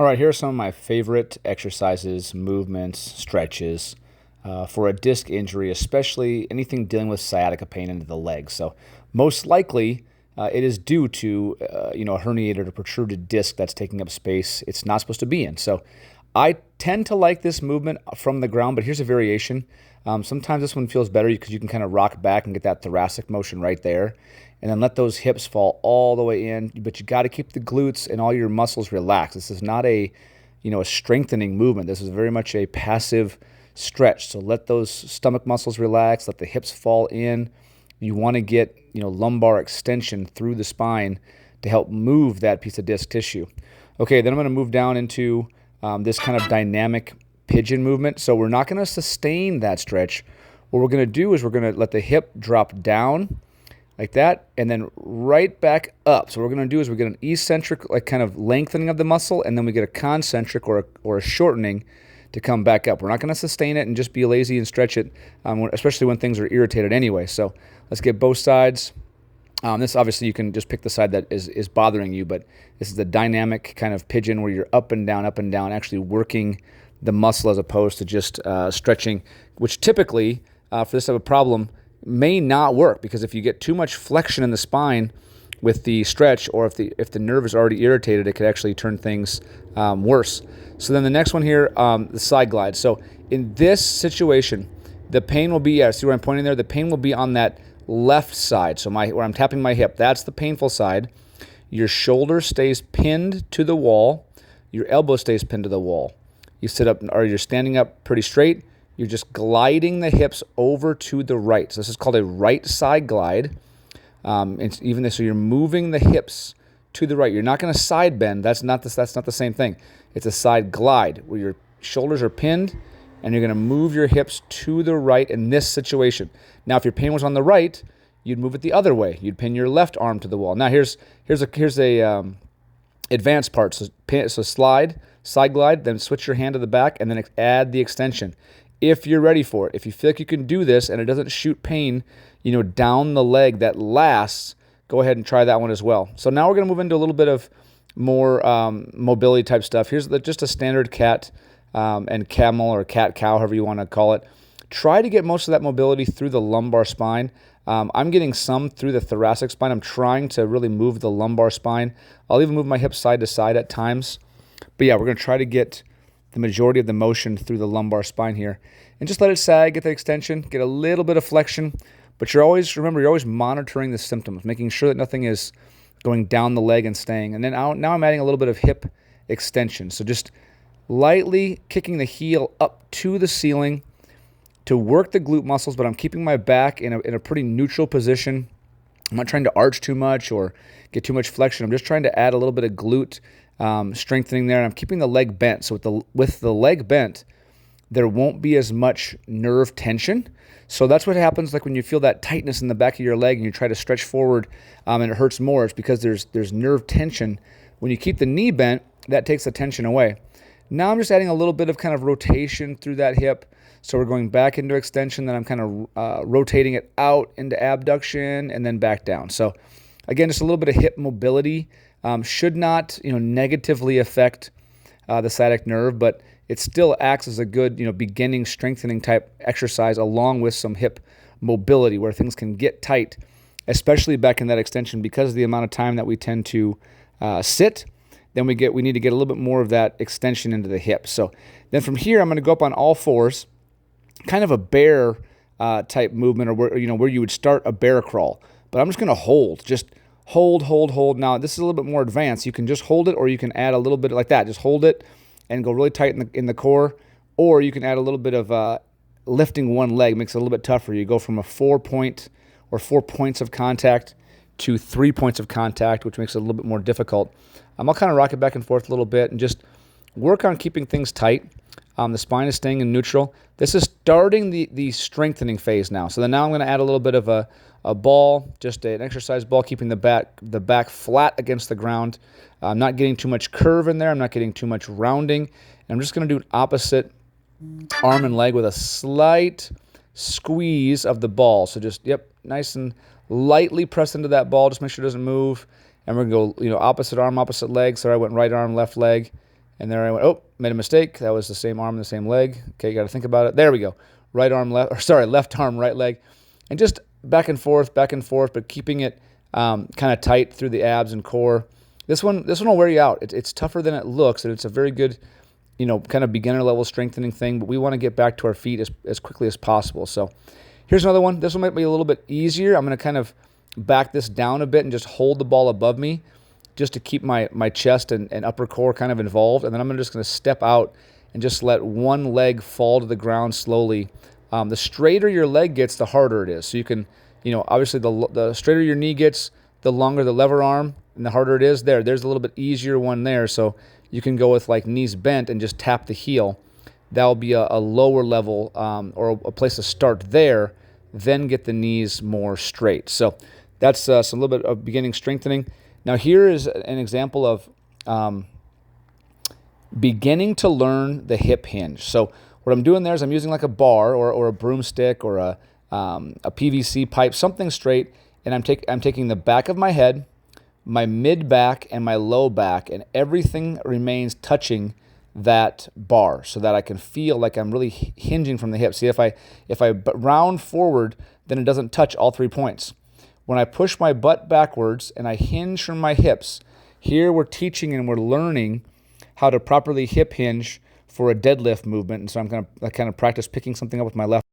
All right, here are some of my favorite exercises, movements, stretches for a disc injury, especially anything dealing with sciatica pain into the legs. So most likely it is due to a herniated or protruded disc that's taking up space it's not supposed to be in. So I tend to like this movement from the ground, but here's a variation. Sometimes this one feels better because you can kind of rock back and get that thoracic motion right there, and then let those hips fall all the way in. But you got to keep the glutes and all your muscles relaxed. This is not a strengthening movement. This is very much a passive stretch. So let those stomach muscles relax, let the hips fall in. You want to get lumbar extension through the spine to help move that piece of disc tissue. Okay, then I'm going to move down into this kind of dynamic pigeon movement. So we're not going to sustain that stretch. What we're going to do is we're going to let the hip drop down like that and then right back up. So what we're going to do is we get an eccentric, like kind of lengthening of the muscle, and then we get a concentric or a shortening to come back up. We're not going to sustain it and just be lazy and stretch it, especially when things are irritated anyway. So let's get both sides. This obviously you can just pick the side that is bothering you, but this is the dynamic kind of pigeon where you're up and down, actually working the muscle as opposed to just stretching, which typically for this type of problem may not work, because if you get too much flexion in the spine with the stretch, or if the nerve is already irritated, it could actually turn things worse. So then the next one here, the side glide. So in this situation, the pain will be, see where I'm pointing there? The pain will be on that left side. So where I'm tapping my hip, that's the painful side. Your shoulder stays pinned to the wall. Your elbow stays pinned to the wall. You sit up, or you're standing up pretty straight. You're just gliding the hips over to the right. So this is called a right side glide. So you're moving the hips to the right. You're not going to side bend. That's not the same thing. It's a side glide where your shoulders are pinned and you're going to move your hips to the right in this situation. Now, if your pain was on the right, you'd move it the other way. You'd pin your left arm to the wall. Now, here's a advanced part. So slide, side glide, then switch your hand to the back, and then add the extension. If you're ready for it, if you feel like you can do this and it doesn't shoot pain, down the leg that lasts, go ahead and try that one as well. So now we're going to move into a little bit of more mobility type stuff. Here's just a standard cat and camel, or cat-cow, however you want to call it. Try to get most of that mobility through the lumbar spine. I'm getting some through the thoracic spine. I'm trying to really move the lumbar spine. I'll even move my hips side to side at times. But yeah, we're going to try to get the majority of the motion through the lumbar spine here. And just let it sag, get the extension, get a little bit of flexion. But you're always monitoring the symptoms, making sure that nothing is going down the leg and staying. And then now I'm adding a little bit of hip extension. So just lightly kicking the heel up to the ceiling to work the glute muscles, but I'm keeping my back in a pretty neutral position. I'm not trying to arch too much or get too much flexion. I'm just trying to add a little bit of glute strengthening there, and I'm keeping the leg bent. So with the leg bent, there won't be as much nerve tension. So that's what happens, like when you feel that tightness in the back of your leg and you try to stretch forward and it hurts more. It's because there's nerve tension. When you keep the knee bent, that takes the tension away. Now I'm just adding a little bit of kind of rotation through that hip. So we're going back into extension, then I'm kind of rotating it out into abduction and then back down. So again, just a little bit of hip mobility. Should not negatively affect the sciatic nerve, but it still acts as a good beginning strengthening type exercise, along with some hip mobility where things can get tight, especially back in that extension, because of the amount of time that we tend to sit. Then we need to get a little bit more of that extension into the hip. So then from here, I'm going to go up on all fours, kind of a bear type movement, or where you would start a bear crawl. But I'm just going to hold. Hold. Now, this is a little bit more advanced. You can just hold it, or you can add a little bit like that. Just hold it and go really tight in the core, or you can add a little bit of lifting one leg. Makes it a little bit tougher. You go from a 4-point or 4 points of contact to 3 points of contact, which makes it a little bit more difficult. I'll kind of rock it back and forth a little bit and just work on keeping things tight. The spine is staying in neutral. This is starting the strengthening phase now. So then now I'm going to add a little bit of a ball, just an exercise ball, keeping the back flat against the ground. I'm not getting too much curve in there. I'm not getting too much rounding. And I'm just going to do an opposite arm and leg with a slight squeeze of the ball. So just, nice and lightly press into that ball. Just make sure it doesn't move. And we're going to go, opposite arm, opposite leg. So I went right arm, left leg. And there I went, oh, made a mistake. That was the same arm, the same leg. Okay, you got to think about it. There we go. Right arm, left arm, right leg. And just back and forth, but keeping it kind of tight through the abs and core. This one will wear you out. It's tougher than it looks, and it's a very good, kind of beginner level strengthening thing, but we want to get back to our feet as quickly as possible. So here's another one. This one might be a little bit easier. I'm going to kind of back this down a bit and just hold the ball above me just to keep my chest and upper core kind of involved. And then I'm just going to step out and just let one leg fall to the ground slowly. The straighter your leg gets, the harder it is. So you can, obviously the straighter your knee gets, the longer the lever arm and the harder it is. There's a little bit easier one there. So you can go with like knees bent and just tap the heel. That'll be a lower level or a place to start there, then get the knees more straight. So that's some little bit of beginning strengthening. Now here is an example of beginning to learn the hip hinge. So what I'm doing there is I'm using like a bar or a broomstick or a PVC pipe, something straight, and I'm taking the back of my head, my mid back, and my low back, and everything remains touching that bar so that I can feel like I'm really hinging from the hip. See, if I round forward, then it doesn't touch all 3 points. When I push my butt backwards and I hinge from my hips, here we're teaching and we're learning how to properly hip hinge for a deadlift movement. And so I'm going to kind of practice picking something up with my left